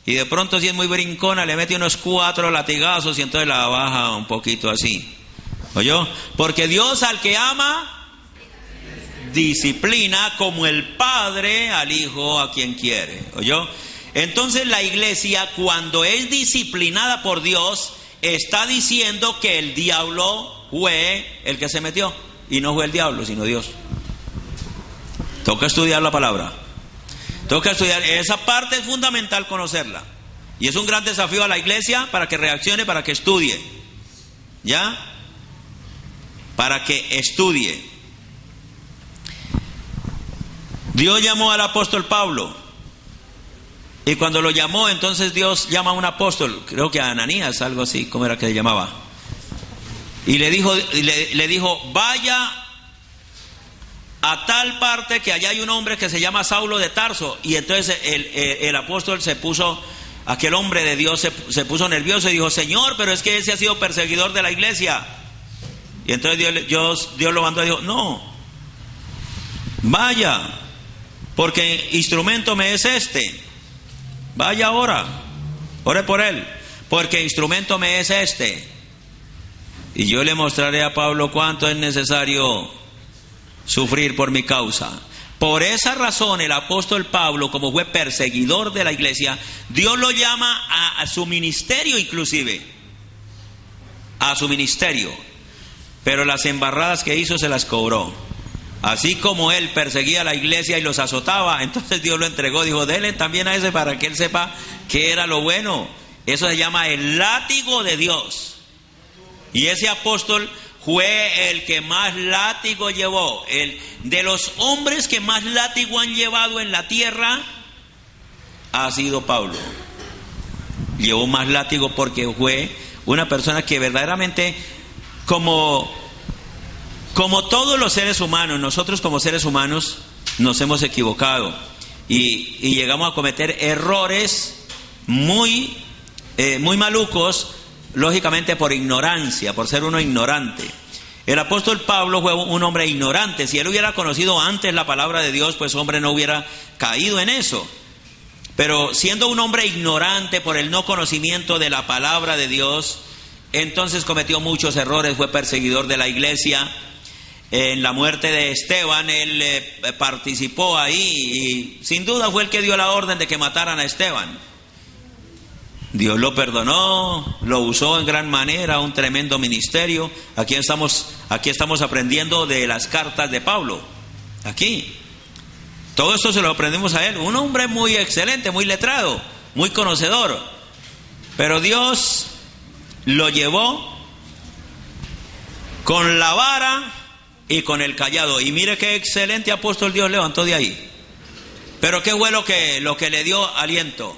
Y de pronto, si es muy brincona, le mete unos 4 latigazos y entonces la baja un poquito así. ¿Oyó? Porque Dios al que ama, disciplina como el Padre al Hijo a quien quiere. ¿Oyó? Entonces la iglesia, cuando es disciplinada por Dios, está diciendo que el diablo fue el que se metió. Y no fue el diablo, sino Dios. Toca estudiar la palabra. Toca estudiar. Esa parte es fundamental conocerla. Y es un gran desafío a la iglesia para que reaccione, para que estudie. ¿Ya? Para que estudie. Dios llamó al apóstol Pablo. Y cuando lo llamó, entonces Dios llama a un apóstol, creo que a Ananías, algo así, ¿cómo era que le llamaba? Y le dijo, vaya a tal parte que allá hay un hombre que se llama Saulo de Tarso. Y entonces el apóstol se puso, aquel hombre de Dios se puso nervioso y dijo, Señor, pero es que ese ha sido perseguidor de la iglesia. Y entonces Dios lo mandó y dijo, no, vaya, porque instrumento me es este. Vaya ahora, ore por él, porque instrumento me es este. Y yo le mostraré a Pablo cuánto es necesario sufrir por mi causa. Por esa razón el apóstol Pablo, como fue perseguidor de la iglesia, Dios lo llama a su ministerio inclusive. A su ministerio. Pero las embarradas que hizo se las cobró. Así como él perseguía a la iglesia y los azotaba, entonces Dios lo entregó, dijo, denle también a ese para que él sepa qué era lo bueno. Eso se llama el látigo de Dios. Y ese apóstol fue el que más látigo llevó. De los hombres que más látigo han llevado en la tierra, ha sido Pablo. Llevó más látigo porque fue una persona que verdaderamente, como todos los seres humanos, nosotros como seres humanos nos hemos equivocado y llegamos a cometer errores muy malucos, lógicamente por ignorancia, por ser uno ignorante. El apóstol Pablo fue un hombre ignorante. Si él hubiera conocido antes la palabra de Dios, pues hombre no hubiera caído en eso. Pero siendo un hombre ignorante por el no conocimiento de la palabra de Dios, entonces cometió muchos errores, fue perseguidor de la iglesia. En la muerte de Esteban, él participó ahí y sin duda fue el que dio la orden de que mataran a Esteban. Dios lo perdonó, lo usó en gran manera, un tremendo ministerio. Aquí estamos aprendiendo de las cartas de Pablo. Aquí. Todo esto se lo aprendimos a él. Un hombre muy excelente, muy letrado, muy conocedor. Pero Dios lo llevó con la vara y con el cayado. Y mire qué excelente apóstol Dios levantó de ahí. Pero qué fue lo que le dio aliento.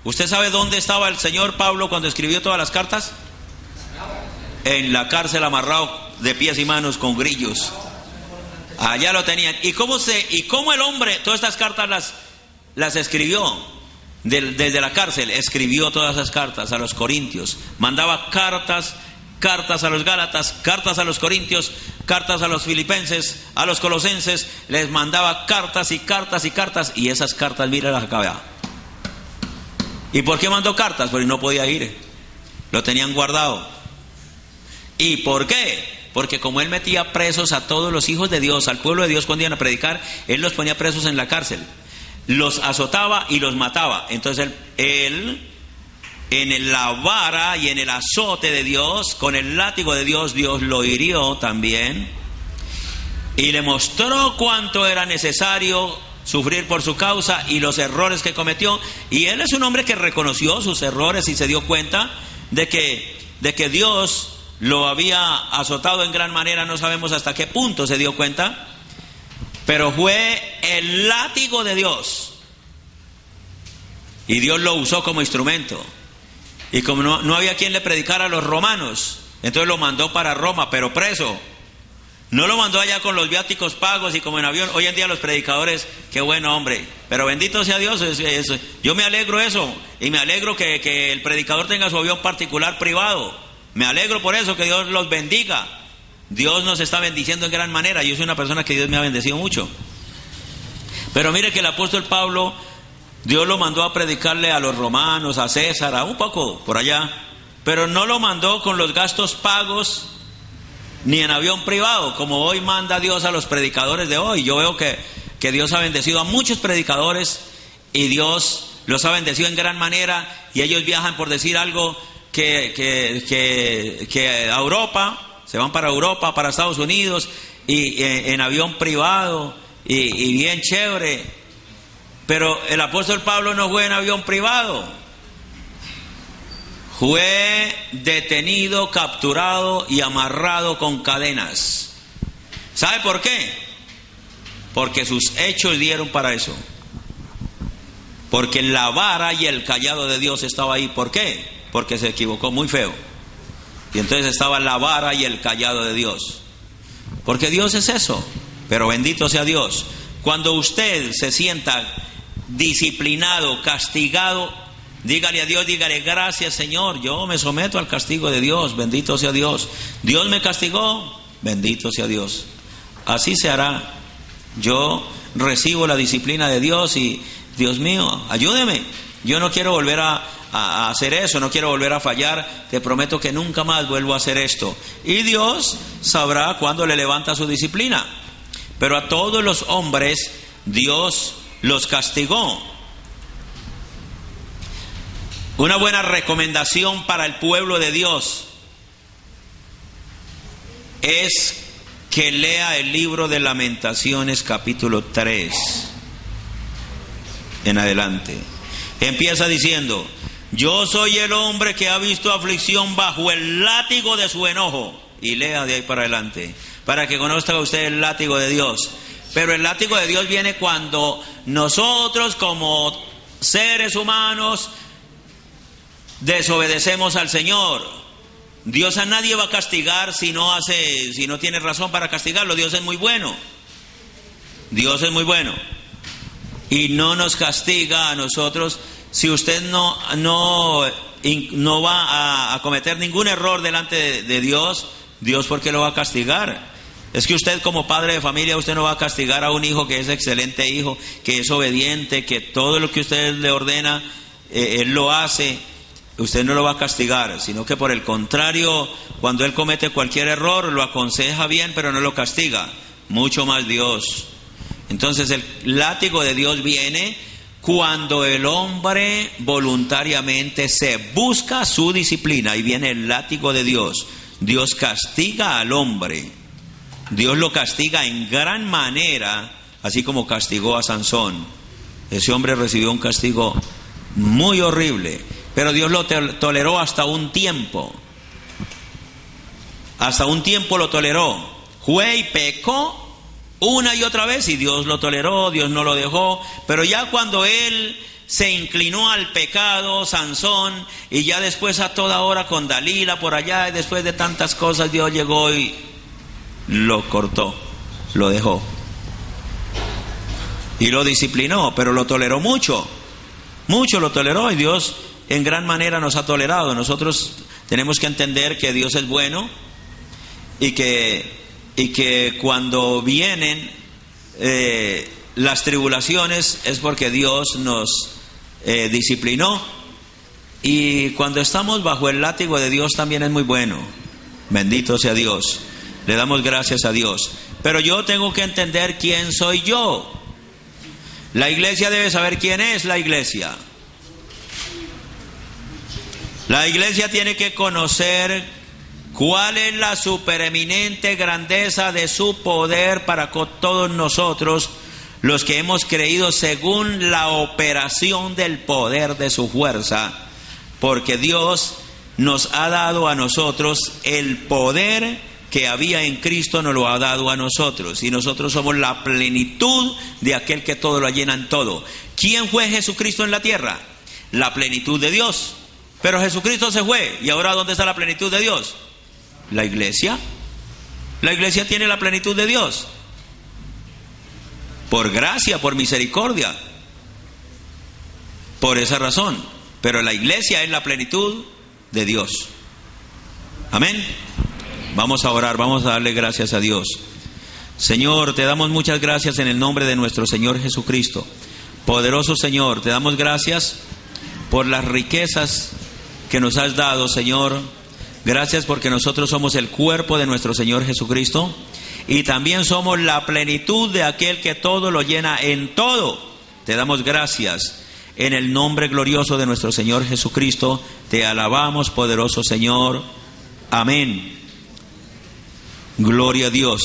¿Usted sabe dónde estaba el señor Pablo cuando escribió todas las cartas? En la cárcel, amarrado de pies y manos con grillos. Allá lo tenían. ¿Y cómo el hombre todas estas cartas las escribió? Desde la cárcel escribió todas esas cartas a los corintios. Mandaba cartas a los gálatas, cartas a los corintios, cartas a los filipenses, a los colosenses. Les mandaba cartas y cartas y cartas. Y esas cartas, mira, las acababa. ¿Y por qué mandó cartas? Porque no podía ir. Lo tenían guardado. ¿Y por qué? Porque como él metía presos a todos los hijos de Dios, al pueblo de Dios cuando iban a predicar, él los ponía presos en la cárcel. Los azotaba y los mataba. Entonces él en la vara y en el azote de Dios, con el látigo de Dios, Dios lo hirió también. Y le mostró cuánto era necesario sufrir por su causa y los errores que cometió. Y él es un hombre que reconoció sus errores y se dio cuenta de que Dios lo había azotado en gran manera. No sabemos hasta qué punto se dio cuenta, pero fue el látigo de Dios y Dios lo usó como instrumento. Y como no había quien le predicara a los romanos, entonces lo mandó para Roma, pero preso. No lo mandó allá con los viáticos pagos y como en avión. Hoy en día los predicadores, qué bueno, hombre, pero bendito sea Dios. Yo me alegro eso, y me alegro que el predicador tenga su avión particular privado. Me alegro por eso, que Dios los bendiga. Dios nos está bendiciendo en gran manera. Yo soy una persona que Dios me ha bendecido mucho. Pero mire que el apóstol Pablo, Dios lo mandó a predicarle a los romanos, a César, a un poco por allá, pero no lo mandó con los gastos pagos ni en avión privado, como hoy manda Dios a los predicadores de hoy. Yo veo que Dios ha bendecido a muchos predicadores y Dios los ha bendecido en gran manera, y ellos viajan, por decir algo, que a Europa, se van para Europa, para Estados Unidos, y en avión privado, y bien chévere. Pero el apóstol Pablo no fue en avión privado, fue detenido, capturado y amarrado con cadenas. ¿Sabe por qué? Porque sus hechos dieron para eso. Porque la vara y el cayado de Dios estaba ahí. ¿Por qué? Porque se equivocó muy feo. Y entonces estaba la vara y el cayado de Dios. Porque Dios es eso. Pero bendito sea Dios. Cuando usted se sienta disciplinado, castigado, dígale a Dios, dígale: gracias, Señor, yo me someto al castigo de Dios, bendito sea Dios. Dios me castigó, bendito sea Dios. Así se hará. Yo recibo la disciplina de Dios y, Dios mío, ayúdeme. Yo no quiero volver a hacer eso, no quiero volver a fallar. Te prometo que nunca más vuelvo a hacer esto. Y Dios sabrá cuándo le levanta su disciplina. Pero a todos los hombres Dios los castigó. Una buena recomendación para el pueblo de Dios es que lea el libro de Lamentaciones capítulo 3 en adelante. Empieza diciendo: yo soy el hombre que ha visto aflicción bajo el látigo de su enojo. Y lea de ahí para adelante, para que conozca usted el látigo de Dios. Pero el látigo de Dios viene cuando nosotros, como seres humanos, desobedecemos al Señor. Dios a nadie va a castigar si no tiene razón para castigarlo. Dios es muy bueno. Dios es muy bueno. Y no nos castiga a nosotros. Si usted no va a cometer ningún error delante de Dios, Dios, ¿por qué lo va a castigar? Es que usted, como padre de familia, usted no va a castigar a un hijo que es excelente hijo, que es obediente, que todo lo que usted le ordena, él lo hace. Usted no lo va a castigar, sino que por el contrario, cuando él comete cualquier error, lo aconseja bien, pero no lo castiga. Mucho más Dios. Entonces el látigo de Dios viene cuando el hombre voluntariamente se busca su disciplina. Ahí viene el látigo de Dios. Dios castiga al hombre. Dios lo castiga en gran manera, así como castigó a Sansón. Ese hombre recibió un castigo muy horrible, pero Dios lo toleró hasta un tiempo. Hasta un tiempo lo toleró. Fue y pecó una y otra vez y Dios lo toleró, Dios no lo dejó. Pero ya cuando él se inclinó al pecado, Sansón, y ya después a toda hora con Dalila por allá, y después de tantas cosas, Dios llegó y lo cortó, lo dejó y lo disciplinó, pero lo toleró mucho lo toleró, y Dios en gran manera nos ha tolerado. Nosotros tenemos que entender que Dios es bueno y que cuando vienen las tribulaciones es porque Dios nos disciplinó, y cuando estamos bajo el látigo de Dios también es muy bueno. Bendito sea Dios. Le damos gracias a Dios. Pero yo tengo que entender quién soy yo. La iglesia debe saber quién es la iglesia. La iglesia tiene que conocer cuál es la supereminente grandeza de su poder para con todos nosotros, los que hemos creído según la operación del poder de su fuerza. Porque Dios nos ha dado a nosotros el poder que había en Cristo, nos lo ha dado a nosotros, y nosotros somos la plenitud de aquel que todo lo llena en todo. ¿Quién fue Jesucristo en la tierra? La plenitud de Dios. Pero Jesucristo se fue, y ahora ¿dónde está la plenitud de Dios? La iglesia. La iglesia tiene la plenitud de Dios por gracia, por misericordia, por esa razón. Pero la iglesia es la plenitud de Dios. Amén. Vamos a orar, vamos a darle gracias a Dios. Señor, te damos muchas gracias en el nombre de nuestro Señor Jesucristo, Poderoso Señor, te damos gracias por las riquezas que nos has dado, Señor. Gracias porque nosotros somos el cuerpo de nuestro Señor Jesucristo y también somos la plenitud de aquel que todo lo llena en todo. Te damos gracias en el nombre glorioso de nuestro Señor Jesucristo. Te alabamos, poderoso Señor. Amén. Gloria a Dios.